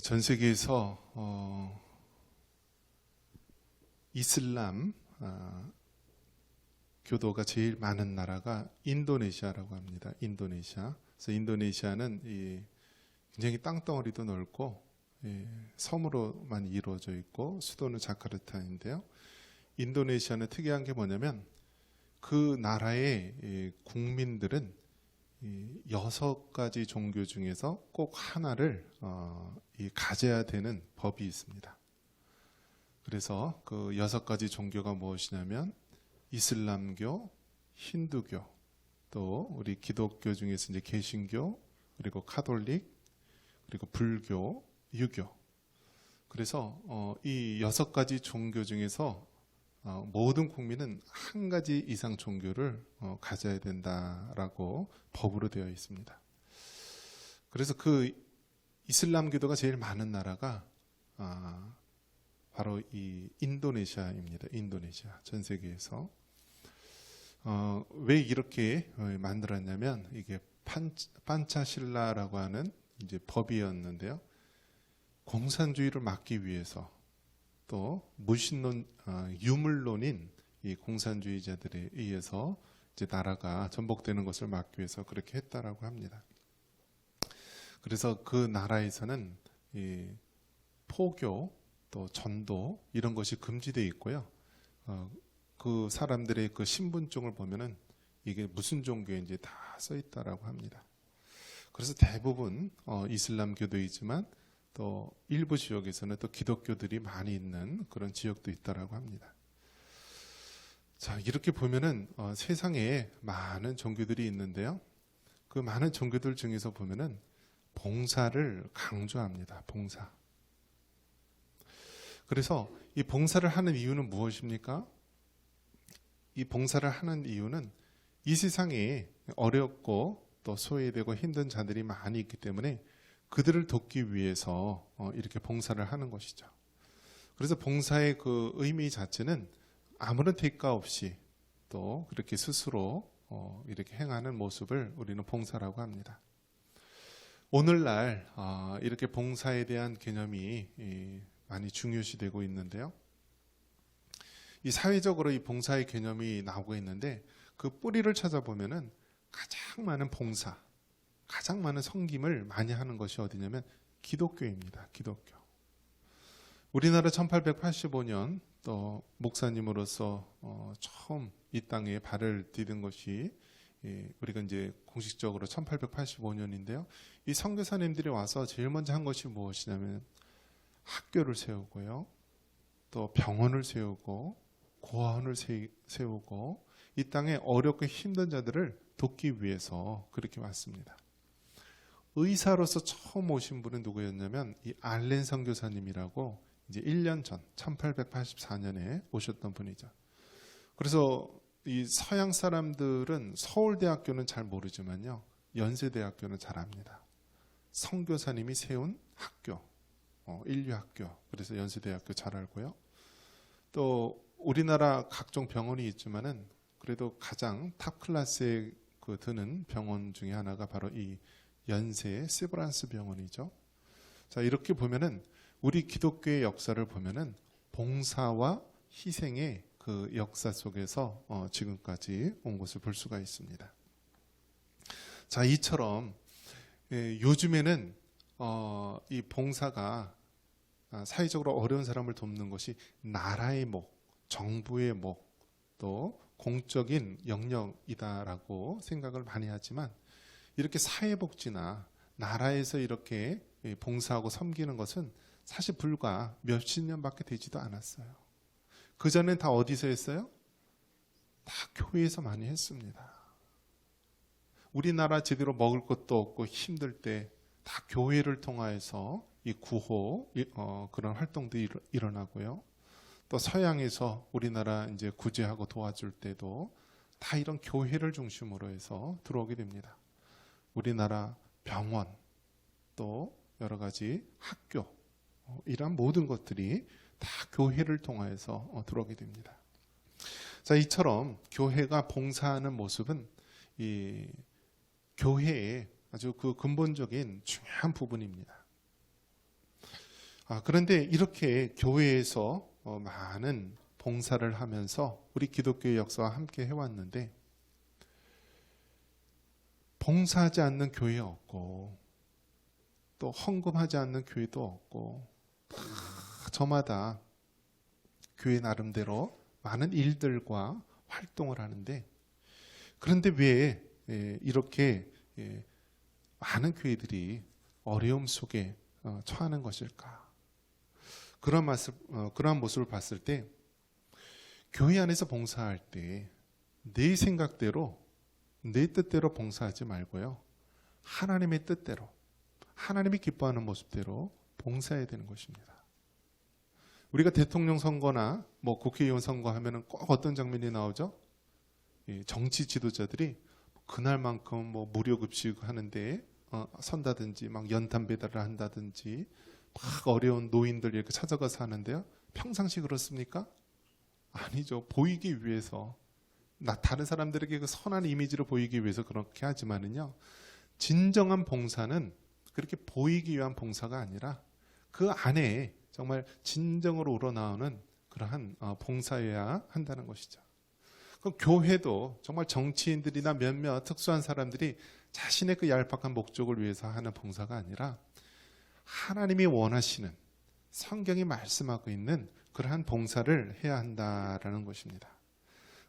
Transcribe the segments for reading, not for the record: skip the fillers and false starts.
전 세계에서 이슬람 교도가 제일 많은 나라가 인도네시아라고 합니다. 인도네시아. 그래서 인도네시아는 굉장히 땅덩어리도 넓고 섬으로만 이루어져 있고 수도는 자카르타인데요. 인도네시아는 특이한 게 뭐냐면 그 나라의 국민들은 6가지 종교 중에서 꼭 하나를 가져야 되는 법이 있습니다. 그래서 그 6가지 종교가 무엇이냐면 이슬람교, 힌두교, 또 우리 기독교 중에서 이제 개신교, 그리고 카톨릭, 그리고 불교, 유교. 그래서 이 6가지 종교 중에서 모든 국민은 한 가지 이상 종교를 가져야 된다라고 법으로 되어 있습니다. 그래서 그 이슬람교도가 제일 많은 나라가 바로 이 인도네시아입니다. 인도네시아 전 세계에서 왜 이렇게 만들었냐면 이게 판차실라라고 하는 이제 법이었는데요. 공산주의를 막기 위해서 또 무신론, 유물론인 이 공산주의자들에 의해서 이제 나라가 전복되는 것을 막기 위해서 그렇게 했다라고 합니다. 그래서 그 나라에서는 이 포교, 또 전도 이런 것이 금지되어 있고요. 그 사람들의 그 신분증을 보면은 이게 무슨 종교인지 다 써 있다라고 합니다. 그래서 대부분 이슬람교도이지만 또 일부 지역에서는 또 기독교들이 많이 있는 그런 지역도 있다라고 합니다. 자, 이렇게 보면은 세상에 많은 종교들이 있는데요. 그 많은 종교들 중에서 보면은 봉사를 강조합니다. 봉사. 그래서 이 봉사를 하는 이유는 무엇입니까? 이 봉사를 하는 이유는 이 세상에 어렵고 또 소외되고 힘든 자들이 많이 있기 때문에 그들을 돕기 위해서 이렇게 봉사를 하는 것이죠. 그래서 봉사의 그 의미 자체는 아무런 대가 없이 또 그렇게 스스로 이렇게 행하는 모습을 우리는 봉사라고 합니다. 오늘날 이렇게 봉사에 대한 개념이 많이 중요시되고 있는데요. 이 사회적으로 이 봉사의 개념이 나오고 있는데 그 뿌리를 찾아보면은 가장 많은 봉사, 가장 많은 섬김을 많이 하는 것이 어디냐면 기독교입니다. 기독교. 우리나라 1885년 또 목사님으로서 처음 이 땅에 발을 디딘 것이 우리가 이제 공식적으로 1885년인데요. 이 선교사님들이 와서 제일 먼저 한 것이 무엇이냐면 학교를 세우고요. 또 병원을 세우고 고아원을 세우고 이 땅에 어렵고 힘든 자들을 돕기 위해서 그렇게 왔습니다. 의사로서 처음 오신 분은 누구였냐면 이 알렌 선교사님이라고 이제 1년 전 1884년에 오셨던 분이죠. 그래서 이 서양 사람들은 서울대학교는 잘 모르지만요. 연세대학교는 잘 압니다. 선교사님이 세운 학교, 인류학교. 그래서 연세대학교 잘 알고요. 또 우리나라 각종 병원이 있지만은 그래도 가장 탑 클래스에 드는 병원 중에 하나가 바로 이 연세 세브란스 병원이죠. 자, 이렇게 보면은 우리 기독교의 역사를 보면은 봉사와 희생의 그 역사 속에서 지금까지 온 것을 볼 수가 있습니다. 자, 이처럼 요즘에는 이 봉사가 사회적으로 어려운 사람을 돕는 것이 나라의 목, 정부의 목, 또 공적인 영역이다라고 생각을 많이 하지만 이렇게 사회복지나 나라에서 이렇게 봉사하고 섬기는 것은 사실 불과 몇십 년밖에 되지도 않았어요. 그전엔 다 어디서 했어요? 다 교회에서 많이 했습니다. 우리나라 제대로 먹을 것도 없고 힘들 때 다 교회를 통하여서 이 구호 그런 활동도 일어나고요. 또 서양에서 우리나라 이제 구제하고 도와줄 때도 다 이런 교회를 중심으로 해서 들어오게 됩니다. 우리나라 병원 또 여러 가지 학교 이런 모든 것들이 다 교회를 통하여서 들어오게 됩니다. 자, 이처럼 교회가 봉사하는 모습은 이 교회의 아주 그 근본적인 중요한 부분입니다. 그런데 이렇게 교회에서 많은 봉사를 하면서 우리 기독교의 역사와 함께 해왔는데 봉사하지 않는 교회 없고 또 헌금하지 않는 교회도 없고 저마다 교회 나름대로 많은 일들과 활동을 하는데 그런데 왜 이렇게 많은 교회들이 어려움 속에 처하는 것일까? 그러한 모습을 봤을 때 교회 안에서 봉사할 때 내 생각대로 내 뜻대로 봉사하지 말고요. 하나님의 뜻대로 하나님이 기뻐하는 모습대로 봉사해야 되는 것입니다. 우리가 대통령 선거나 국회의원 선거 하면은 꼭 어떤 장면이 나오죠? 정치 지도자들이 그날만큼 무료 급식 하는데 선다든지 막 연탄 배달을 한다든지 막 어려운 노인들 이렇게 찾아가서 하는데요. 평상시 그렇습니까? 아니죠. 보이기 위해서 다른 사람들에게 그 선한 이미지를 보이기 위해서 그렇게 하지만은요. 진정한 봉사는 그렇게 보이기 위한 봉사가 아니라 그 안에 정말 진정으로 우러나오는 그러한 봉사여야 한다는 것이죠. 그럼 교회도 정말 정치인들이나 몇몇 특수한 사람들이 자신의 그 얄팍한 목적을 위해서 하는 봉사가 아니라 하나님이 원하시는 성경이 말씀하고 있는 그러한 봉사를 해야 한다라는 것입니다.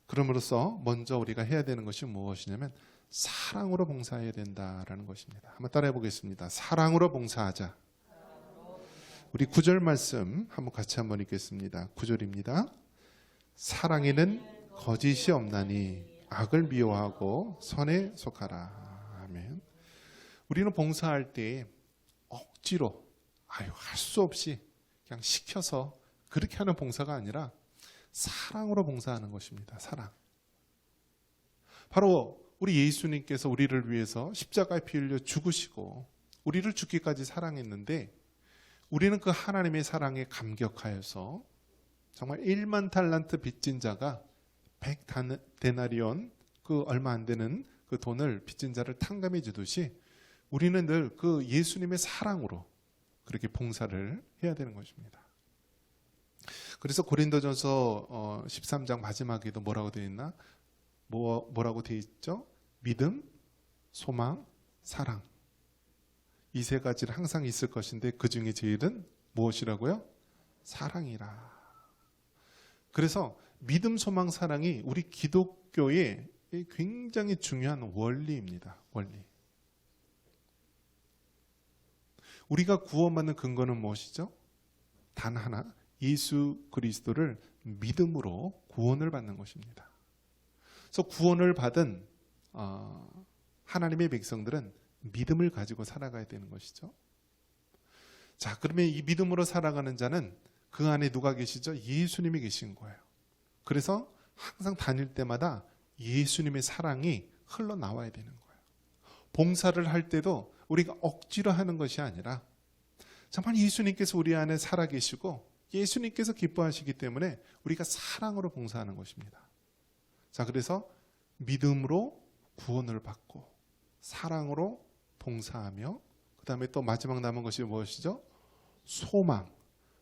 그럼으로써 먼저 우리가 해야 되는 것이 무엇이냐면 사랑으로 봉사해야 된다라는 것입니다. 한번 따라해 보겠습니다. 사랑으로 봉사하자. 우리 9절 말씀 한번 같이 한번 읽겠습니다. 9절입니다. 사랑에는 거짓이 없나니 악을 미워하고 선에 속하라. 아멘. 우리는 봉사할 때 억지로 할 수 없이 그냥 시켜서 그렇게 하는 봉사가 아니라 사랑으로 봉사하는 것입니다. 사랑. 바로 우리 예수님께서 우리를 위해서 십자가에 피 흘려 죽으시고 우리를 죽기까지 사랑했는데 우리는 그 하나님의 사랑에 감격하여서 정말 1만 달란트 빚진 자가 100데나리온 그 얼마 안 되는 그 돈을 빚진 자를 탕감해 주듯이 우리는 늘 그 예수님의 사랑으로 그렇게 봉사를 해야 되는 것입니다. 그래서 고린도전서 13장 마지막에도 뭐라고 되어 있나? 뭐라고 되어 있죠? 믿음, 소망, 사랑. 이 세 가지는 항상 있을 것인데 그 중에 제일은 무엇이라고요? 사랑이라. 그래서 믿음, 소망, 사랑이 우리 기독교의 굉장히 중요한 원리입니다. 원리. 우리가 구원받는 근거는 무엇이죠? 단 하나, 예수 그리스도를 믿음으로 구원을 받는 것입니다. 그래서 구원을 받은 하나님의 백성들은 믿음을 가지고 살아가야 되는 것이죠. 자, 그러면 이 믿음으로 살아가는 자는 그 안에 누가 계시죠? 예수님이 계신 거예요. 그래서 항상 다닐 때마다 예수님의 사랑이 흘러나와야 되는 거예요. 봉사를 할 때도 우리가 억지로 하는 것이 아니라 정말 예수님께서 우리 안에 살아계시고 예수님께서 기뻐하시기 때문에 우리가 사랑으로 봉사하는 것입니다. 자, 그래서 믿음으로 구원을 받고 사랑으로 봉사하며 그 다음에 또 마지막 남은 것이 무엇이죠? 소망.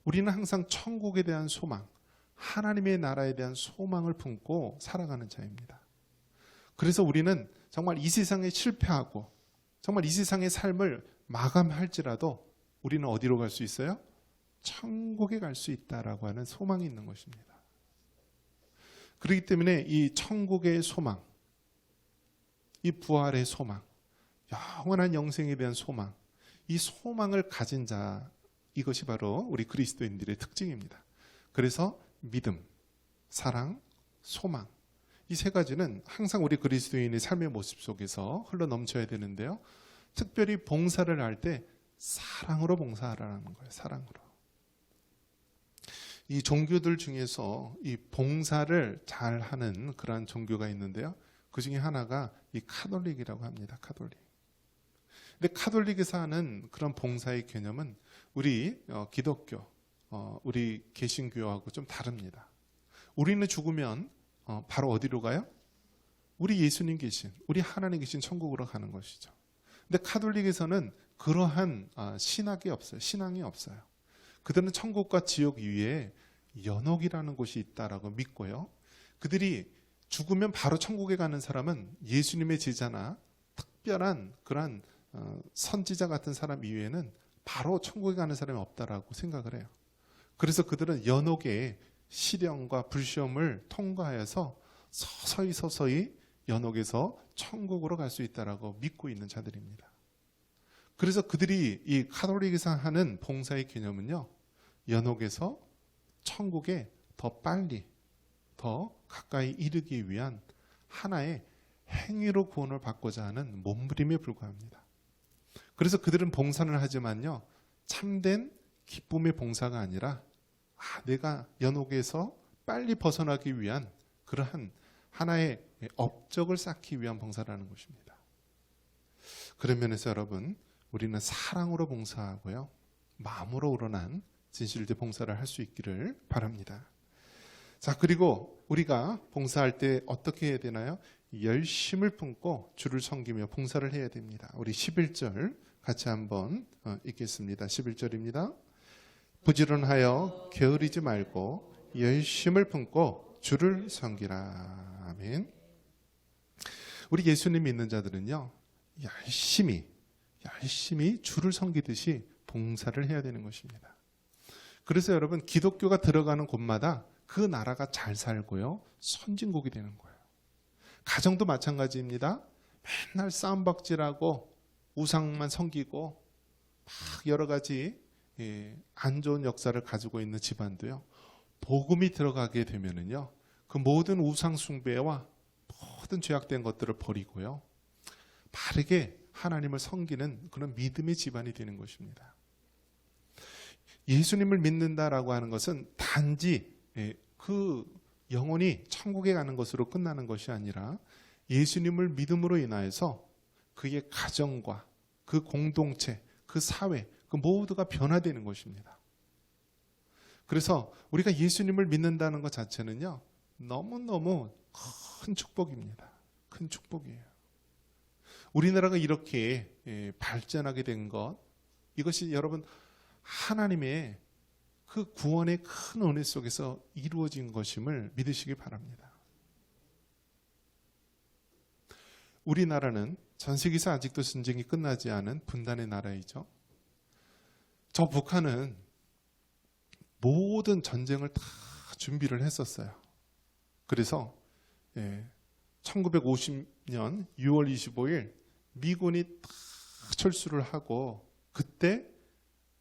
우리는 항상 천국에 대한 소망, 하나님의 나라에 대한 소망을 품고 살아가는 자입니다. 그래서 우리는 정말 이 세상에 실패하고 정말 이 세상의 삶을 마감할지라도 우리는 어디로 갈 수 있어요? 천국에 갈 수 있다라고 하는 소망이 있는 것입니다. 그렇기 때문에 이 천국의 소망, 이 부활의 소망, 영원한 영생에 대한 소망, 이 소망을 가진 자, 이것이 바로 우리 그리스도인들의 특징입니다. 그래서 믿음, 사랑, 소망, 이 세 가지는 항상 우리 그리스도인의 삶의 모습 속에서 흘러 넘쳐야 되는데요. 특별히 봉사를 할 때 사랑으로 봉사하라는 거예요. 사랑으로. 이 종교들 중에서 이 봉사를 잘 하는 그러한 종교가 있는데요. 그 중에 하나가 이 카톨릭이라고 합니다. 카톨릭. 근데 카톨릭에서 하는 그런 봉사의 개념은 우리 기독교, 우리 개신교하고 좀 다릅니다. 우리는 죽으면 바로 어디로 가요? 우리 예수님 계신, 우리 하나님 계신 천국으로 가는 것이죠. 근데 카톨릭에서는 그러한 신학이 없어요. 신앙이 없어요. 그들은 천국과 지옥 위에 연옥이라는 곳이 있다라고 믿고요. 그들이 죽으면 바로 천국에 가는 사람은 예수님의 제자나 특별한 그러한 선지자 같은 사람 이외에는 바로 천국에 가는 사람이 없다라고 생각을 해요. 그래서 그들은 연옥의 시련과 불시험을 통과해서 서서히 연옥에서 천국으로 갈 수 있다라고 믿고 있는 자들입니다. 그래서 그들이 이 카톨릭에서 하는 봉사의 개념은요, 연옥에서 천국에 더 빨리, 더 가까이 이르기 위한 하나의 행위로 구원을 받고자 하는 몸부림에 불과합니다. 그래서 그들은 봉사를 하지만요, 참된 기쁨의 봉사가 아니라 내가 연옥에서 빨리 벗어나기 위한 그러한 하나의 업적을 쌓기 위한 봉사라는 것입니다. 그런 면에서 여러분, 우리는 사랑으로 봉사하고요, 마음으로 우러난 진실된 봉사를 할 수 있기를 바랍니다. 자, 그리고 우리가 봉사할 때 어떻게 해야 되나요? 열심을 품고 주를 섬기며 봉사를 해야 됩니다. 우리 11절 같이 한번 읽겠습니다. 11절입니다. 부지런하여 게으르지 말고 열심을 품고 주를 섬기라. 아멘. 우리 예수님 믿는 자들은요, 열심히 주를 섬기듯이 봉사를 해야 되는 것입니다. 그래서 여러분, 기독교가 들어가는 곳마다 그 나라가 잘 살고요, 선진국이 되는 거예요. 가정도 마찬가지입니다. 맨날 싸움박질하고 우상만 섬기고 막 여러 가지 안 좋은 역사를 가지고 있는 집안도요, 복음이 들어가게 되면은요, 그 모든 우상 숭배와 모든 죄악된 것들을 버리고요, 바르게 하나님을 섬기는 그런 믿음의 집안이 되는 것입니다. 예수님을 믿는다라고 하는 것은 단지 그 영혼이 천국에 가는 것으로 끝나는 것이 아니라 예수님을 믿음으로 인하여서 그의 가정과 그 공동체, 그 사회, 그 모두가 변화되는 것입니다. 그래서 우리가 예수님을 믿는다는 것 자체는요, 너무너무 큰 축복입니다. 큰 축복이에요. 우리나라가 이렇게 발전하게 된 것, 이것이 여러분 하나님의 그 구원의 큰 은혜 속에서 이루어진 것임을 믿으시기 바랍니다. 우리나라는 전 세계에서 아직도 전쟁이 끝나지 않은 분단의 나라이죠. 저 북한은 모든 전쟁을 다 준비를 했었어요. 그래서 1950년 6월 25일 미군이 딱 철수를 하고 그때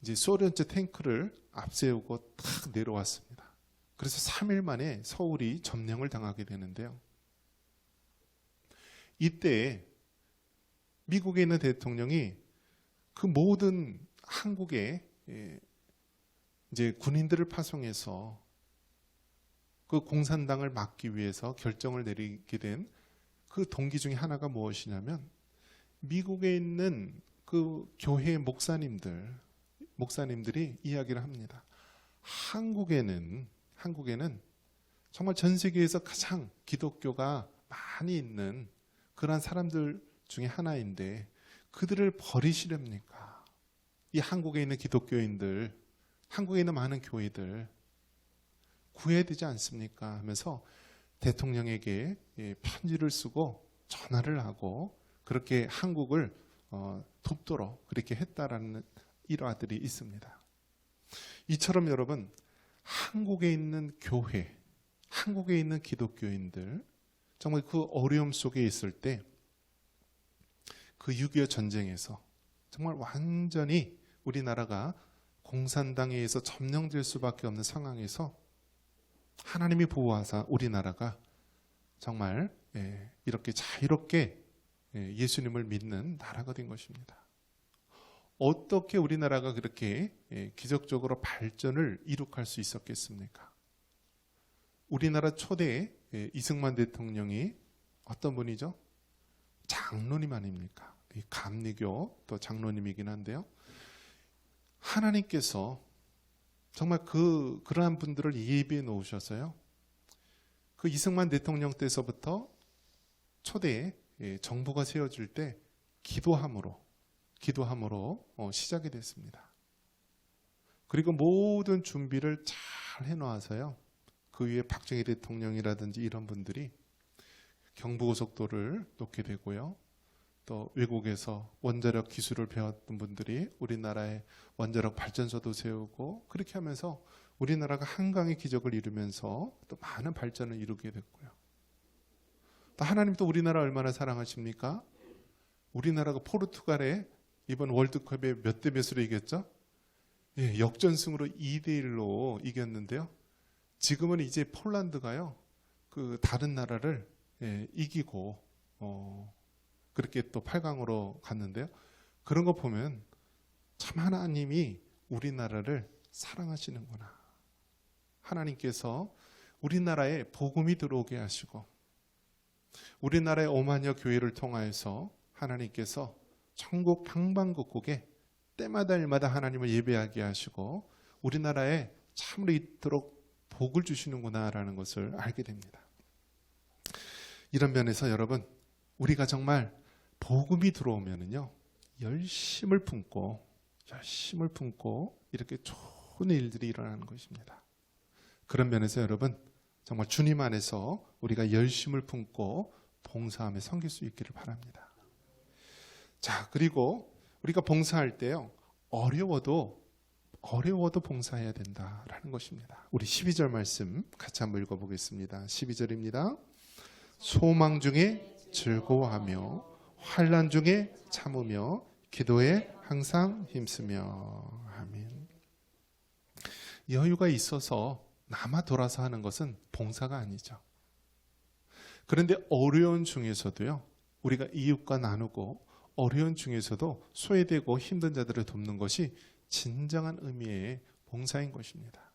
이제 소련제 탱크를 앞세우고 딱 내려왔습니다. 그래서 3일 만에 서울이 점령을 당하게 되는데요. 이때 미국에 있는 대통령이 그 모든 한국에 이제 군인들을 파송해서 그 공산당을 막기 위해서 결정을 내리게 된 그 동기 중에 하나가 무엇이냐면, 미국에 있는 그 교회 목사님들이 이야기를 합니다. 한국에는 정말 전 세계에서 가장 기독교가 많이 있는 그러한 사람들 중에 하나인데 그들을 버리시렵니까? 이 한국에 있는 기독교인들, 한국에 있는 많은 교회들 구해야 되지 않습니까? 하면서 대통령에게 편지를 쓰고 전화를 하고 그렇게 한국을 돕도록 그렇게 했다라는 일화들이 있습니다. 이처럼 여러분, 한국에 있는 교회, 한국에 있는 기독교인들, 정말 그 어려움 속에 있을 때 그 6.25 전쟁에서 정말 완전히 우리나라가 공산당에 의해서 점령될 수밖에 없는 상황에서 하나님이 보호하사 우리나라가 정말 이렇게 자유롭게 예수님을 믿는 나라가 된 것입니다. 어떻게 우리나라가 그렇게 기적적으로 발전을 이룩할 수 있었겠습니까? 우리나라 초대 이승만 대통령이 어떤 분이죠? 장로님 아닙니까? 감리교 또 장로님이긴 한데요. 하나님께서 정말 그러한 분들을 예비해 놓으셔서요, 그 이승만 대통령 때서부터 초대 정부가 세워질 때 기도함으로 시작이 됐습니다. 그리고 모든 준비를 잘 해놓아서요. 그 위에 박정희 대통령이라든지 이런 분들이 경부고속도로를 놓게 되고요. 또 외국에서 원자력 기술을 배웠던 분들이 우리나라에 원자력 발전소도 세우고 그렇게 하면서 우리나라가 한강의 기적을 이루면서 또 많은 발전을 이루게 됐고요. 또 하나님 또 우리나라 얼마나 사랑하십니까? 우리나라가 포르투갈에 이번 월드컵에 몇 대 몇으로 이겼죠? 예, 역전승으로 2대1로 이겼는데요. 지금은 이제 폴란드가요. 그 다른 나라를 이기고 그렇게 또 8강으로 갔는데요. 그런 거 보면 참 하나님이 우리나라를 사랑하시는구나. 하나님께서 우리나라에 복음이 들어오게 하시고 우리나라의 5만여 교회를 통하여서 하나님께서 천국 방방곡곡에 때마다 일마다 하나님을 예배하게 하시고 우리나라에 참으로 이토록 복을 주시는구나라는 것을 알게 됩니다. 이런 면에서 여러분, 우리가 정말 복음이 들어오면은요, 열심을 품고 이렇게 좋은 일들이 일어나는 것입니다. 그런 면에서 여러분, 정말 주님 안에서 우리가 열심을 품고 봉사하며 섬길 수 있기를 바랍니다. 자, 그리고 우리가 봉사할 때요, 어려워도 봉사해야 된다라는 것입니다. 우리 12절 말씀 같이 한번 읽어보겠습니다. 12절입니다. 소망 중에 즐거워하며 환난 중에 참으며 기도에 항상 힘쓰며. 아멘. 여유가 있어서 남아 돌아서 하는 것은 봉사가 아니죠. 그런데 어려운 중에서도요, 우리가 이웃과 나누고 어려운 중에서도 소외되고 힘든 자들을 돕는 것이 진정한 의미의 봉사인 것입니다.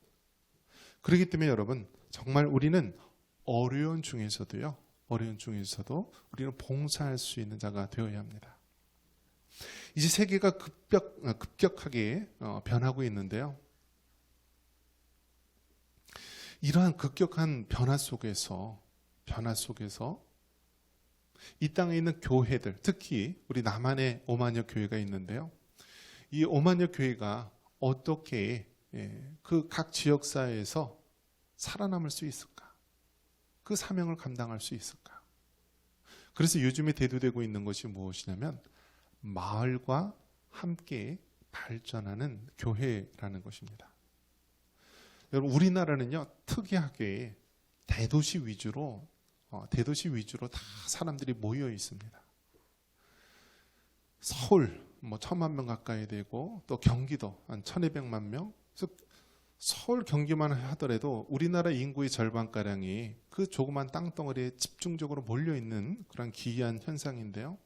그렇기 때문에 여러분, 정말 우리는 어려운 중에서도 우리는 봉사할 수 있는 자가 되어야 합니다. 이제 세계가 급격하게 변하고 있는데요. 이러한 급격한 변화 속에서 이 땅에 있는 교회들, 특히 우리 남한에 5만여 교회가 있는데요. 이 5만여 교회가 어떻게 그 각 지역사회에서 살아남을 수 있을까? 그 사명을 감당할 수 있을까? 그래서 요즘에 대두되고 있는 것이 무엇이냐면 마을과 함께 발전하는 교회라는 것입니다. 여러분, 우리나라는요, 특이하게 대도시 위주로 다 사람들이 모여 있습니다. 서울 1,000만 명 가까이 되고 또 경기도 한 1,200만 명. 그래서 서울 경기만 하더라도 우리나라 인구의 절반가량이 그 조그만 땅덩어리에 집중적으로 몰려 있는 그런 기이한 현상인데요.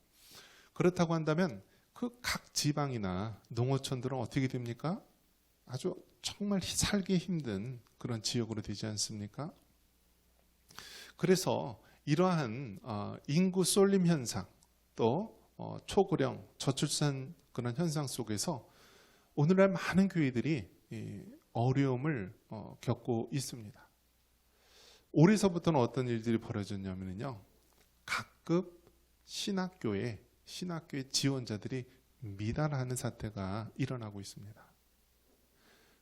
그렇다고 한다면 그 각 지방이나 농어촌들은 어떻게 됩니까? 아주 정말 살기 힘든 그런 지역으로 되지 않습니까? 그래서 이러한 인구 쏠림 현상, 또 초고령, 저출산 그런 현상 속에서 오늘날 많은 교회들이 어려움을 겪고 있습니다. 올해서부터는 어떤 일들이 벌어졌냐면요, 각급 신학교의 지원자들이 미달하는 사태가 일어나고 있습니다.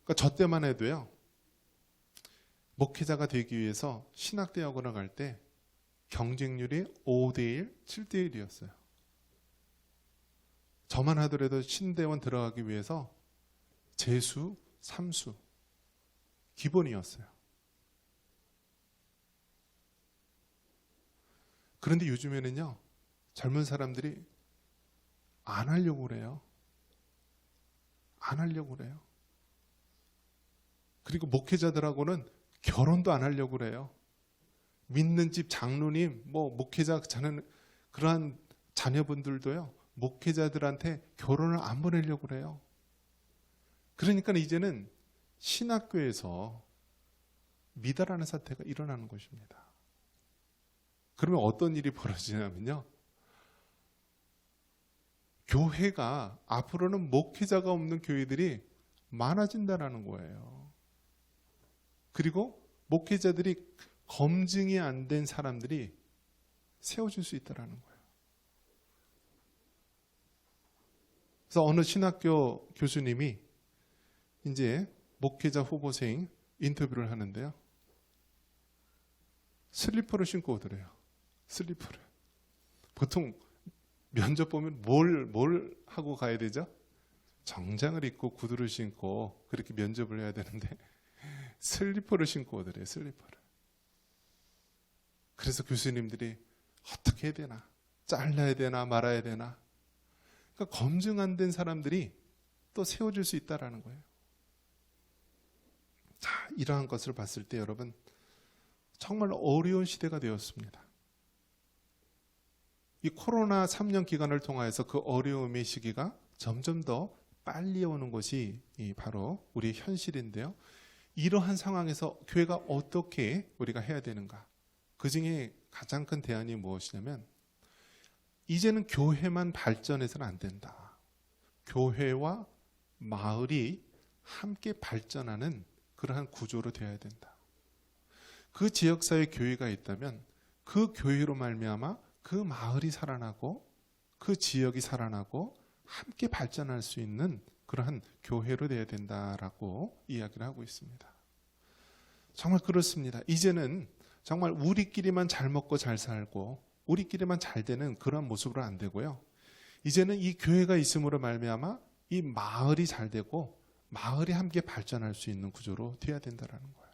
그러니까 저 때만 해도요, 목회자가 되기 위해서 신학대학원을 갈 때 경쟁률이 5대1, 7대1이었어요. 저만 하더라도 신대원 들어가기 위해서 재수, 삼수 기본이었어요. 그런데 요즘에는요, 젊은 사람들이 안 하려고 그래요. 그리고 목회자들하고는 결혼도 안 하려고 그래요. 믿는 집 장로님, 목회자 그러한 자녀분들도요, 목회자들한테 결혼을 안 보내려고 그래요. 그러니까 이제는 신학교에서 미달하는 사태가 일어나는 것입니다. 그러면 어떤 일이 벌어지냐면요, 교회가 앞으로는 목회자가 없는 교회들이 많아진다는 거예요. 그리고 목회자들이 검증이 안 된 사람들이 세워질 수 있다는 거예요. 그래서 어느 신학교 교수님이 이제 목회자 후보생 인터뷰를 하는데요. 슬리퍼를 신고 오더래요. 슬리퍼를. 보통 면접 보면 뭘 하고 가야 되죠? 정장을 입고 구두를 신고 그렇게 면접을 해야 되는데 슬리퍼를 신고 오더래요. 슬리퍼를. 그래서 교수님들이 어떻게 해야 되나? 잘라야 되나 말아야 되나? 그러니까 검증 안 된 사람들이 또 세워질 수 있다라는 거예요. 자, 이러한 것을 봤을 때 여러분 정말 어려운 시대가 되었습니다. 이 코로나 3년 기간을 통하여서 그 어려움의 시기가 점점 더 빨리 오는 것이 바로 우리의 현실인데요. 이러한 상황에서 교회가 어떻게 우리가 해야 되는가? 그 중에 가장 큰 대안이 무엇이냐면 이제는 교회만 발전해서는 안 된다. 교회와 마을이 함께 발전하는 그러한 구조로 되어야 된다. 그 지역사회 교회가 있다면 그 교회로 말미암아 그 마을이 살아나고 그 지역이 살아나고 함께 발전할 수 있는 그러한 교회로 되어야 된다라고 이야기를 하고 있습니다. 정말 그렇습니다. 이제는 정말 우리끼리만 잘 먹고 잘 살고 우리끼리만 잘 되는 그런 모습으로 안 되고요. 이제는 이 교회가 있음으로 말미암아 이 마을이 잘 되고 마을이 함께 발전할 수 있는 구조로 되어야 된다는 거예요.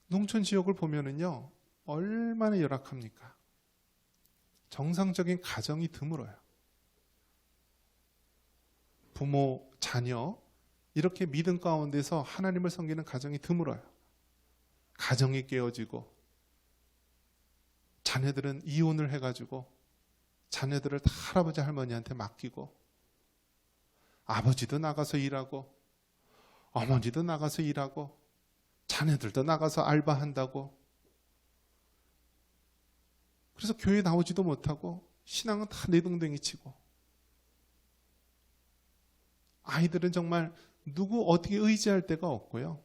농촌 지역을 보면은요, 얼마나 열악합니까? 정상적인 가정이 드물어요. 부모, 자녀, 이렇게 믿음 가운데서 하나님을 섬기는 가정이 드물어요. 가정이 깨어지고, 자녀들은 이혼을 해가지고, 자녀들을 다 할아버지, 할머니한테 맡기고, 아버지도 나가서 일하고, 어머니도 나가서 일하고, 자녀들도 나가서 알바한다고. 그래서 교회 나오지도 못하고 신앙은 다 내동댕이 치고 아이들은 정말 누구 어떻게 의지할 데가 없고요.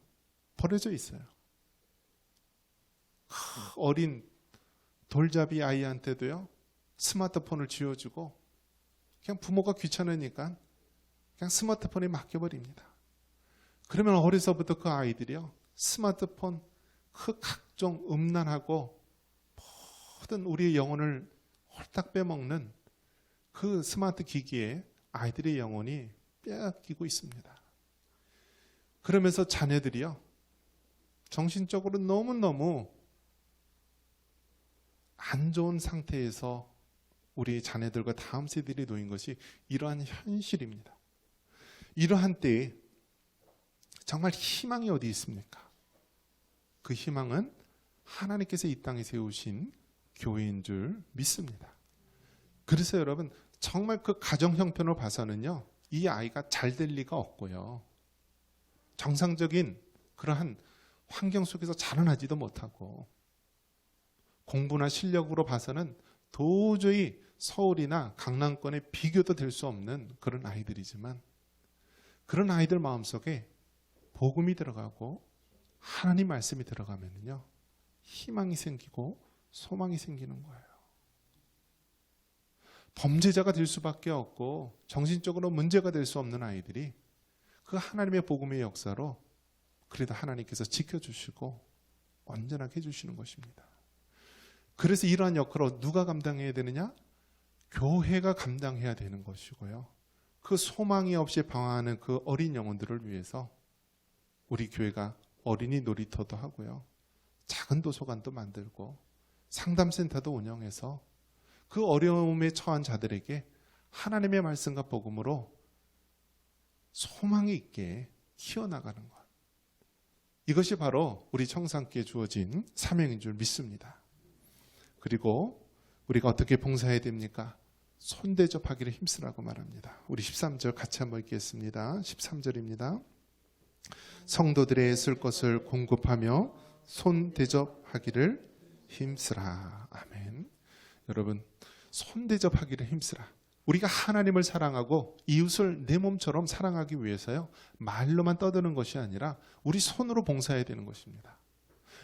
버려져 있어요. 어린 돌잡이 아이한테도요. 스마트폰을 쥐어주고 그냥 부모가 귀찮으니까 그냥 스마트폰에 맡겨버립니다. 그러면 어려서부터 그 아이들이요. 스마트폰 그 각종 음란하고 모든 우리의 영혼을 홀딱 빼먹는 그 스마트 기기에 아이들의 영혼이 빼앗기고 있습니다. 그러면서 자녀들이요. 정신적으로 너무너무 안 좋은 상태에서 우리 자녀들과 다음 세대들이 놓인 것이 이러한 현실입니다. 이러한 때에 정말 희망이 어디 있습니까? 그 희망은 하나님께서 이 땅에 세우신 교회인 줄 믿습니다. 그래서 여러분 정말 그 가정 형편을 봐서는요. 이 아이가 잘 될 리가 없고요. 정상적인 그러한 환경 속에서 자라나지도 못하고 공부나 실력으로 봐서는 도저히 서울이나 강남권에 비교도 될 수 없는 그런 아이들이지만 그런 아이들 마음속에 복음이 들어가고 하나님 말씀이 들어가면요 희망이 생기고 소망이 생기는 거예요. 범죄자가 될 수밖에 없고 정신적으로 문제가 될 수 없는 아이들이 그 하나님의 복음의 역사로 그래도 하나님께서 지켜주시고 온전하게 해주시는 것입니다. 그래서 이러한 역할을 누가 감당해야 되느냐? 교회가 감당해야 되는 것이고요. 그 소망이 없이 방황하는 그 어린 영혼들을 위해서 우리 교회가 어린이 놀이터도 하고요. 작은 도서관도 만들고 상담센터도 운영해서 그 어려움에 처한 자들에게 하나님의 말씀과 복음으로 소망이 있게 키워나가는 것. 이것이 바로 우리 청산교회에 주어진 사명인 줄 믿습니다. 그리고 우리가 어떻게 봉사해야 됩니까? 손대접하기를 힘쓰라고 말합니다. 우리 13절 같이 한번 읽겠습니다. 13절입니다. 성도들의 쓸 것을 공급하며 손대접하기를 힘쓰라. 아멘. 여러분, 손대접하기를 힘쓰라. 우리가 하나님을 사랑하고 이웃을 내 몸처럼 사랑하기 위해서요. 말로만 떠드는 것이 아니라 우리 손으로 봉사해야 되는 것입니다.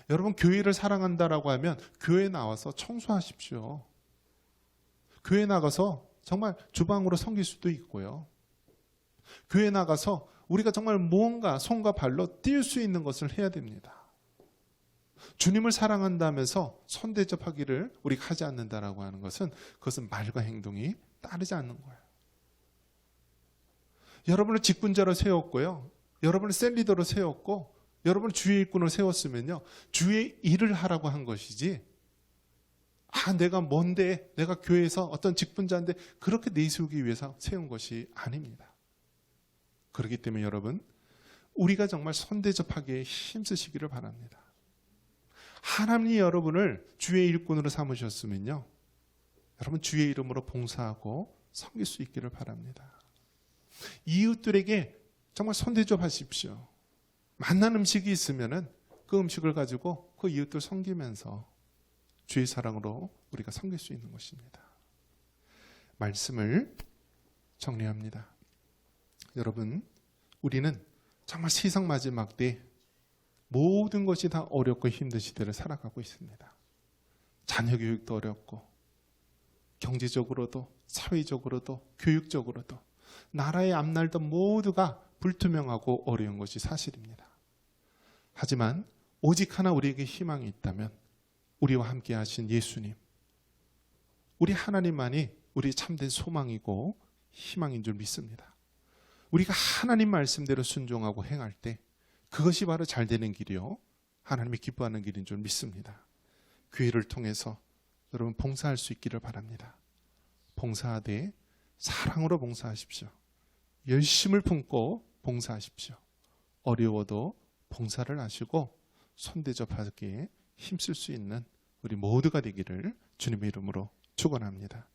여러분, 교회를 사랑한다라고 하면 교회에 나와서 청소하십시오. 교회 나가서 정말 주방으로 섬길 수도 있고요. 교회 나가서 우리가 정말 무언가 손과 발로 뛸 수 있는 것을 해야 됩니다. 주님을 사랑한다면서 손 대접하기를 우리가 하지 않는다라고 하는 것은 그것은 말과 행동이 따르지 않는 거예요. 여러분을 직분자로 세웠고요. 여러분을 셀리더로 세웠고 여러분을 주의 일꾼으로 세웠으면요. 주의 일을 하라고 한 것이지 내가 뭔데 내가 교회에서 어떤 직분자인데 그렇게 내세우기 위해서 세운 것이 아닙니다. 그렇기 때문에 여러분 우리가 정말 손 대접하기에 힘쓰시기를 바랍니다. 하나님이 여러분을 주의 일꾼으로 삼으셨으면요. 여러분 주의 이름으로 봉사하고 섬길 수 있기를 바랍니다. 이웃들에게 정말 손 대접하십시오. 맛난 음식이 있으면은 그 음식을 가지고 그 이웃들 섬기면서 주의 사랑으로 우리가 섬길 수 있는 것입니다. 말씀을 정리합니다. 여러분, 우리는 정말 세상 마지막 때 모든 것이 다 어렵고 힘든 시대를 살아가고 있습니다. 자녀 교육도 어렵고 경제적으로도 사회적으로도 교육적으로도 나라의 앞날도 모두가 불투명하고 어려운 것이 사실입니다. 하지만 오직 하나 우리에게 희망이 있다면 우리와 함께 하신 예수님, 우리 하나님만이 우리의 참된 소망이고 희망인 줄 믿습니다. 우리가 하나님 말씀대로 순종하고 행할 때 그것이 바로 잘 되는 길이요 하나님이 기뻐하는 길인 줄 믿습니다. 교회를 통해서 여러분 봉사할 수 있기를 바랍니다. 봉사하되 사랑으로 봉사하십시오. 열심을 품고 봉사하십시오. 어려워도 봉사를 하시고 손대접하기에 힘쓸 수 있는 우리 모두가 되기를 주님의 이름으로 축원합니다.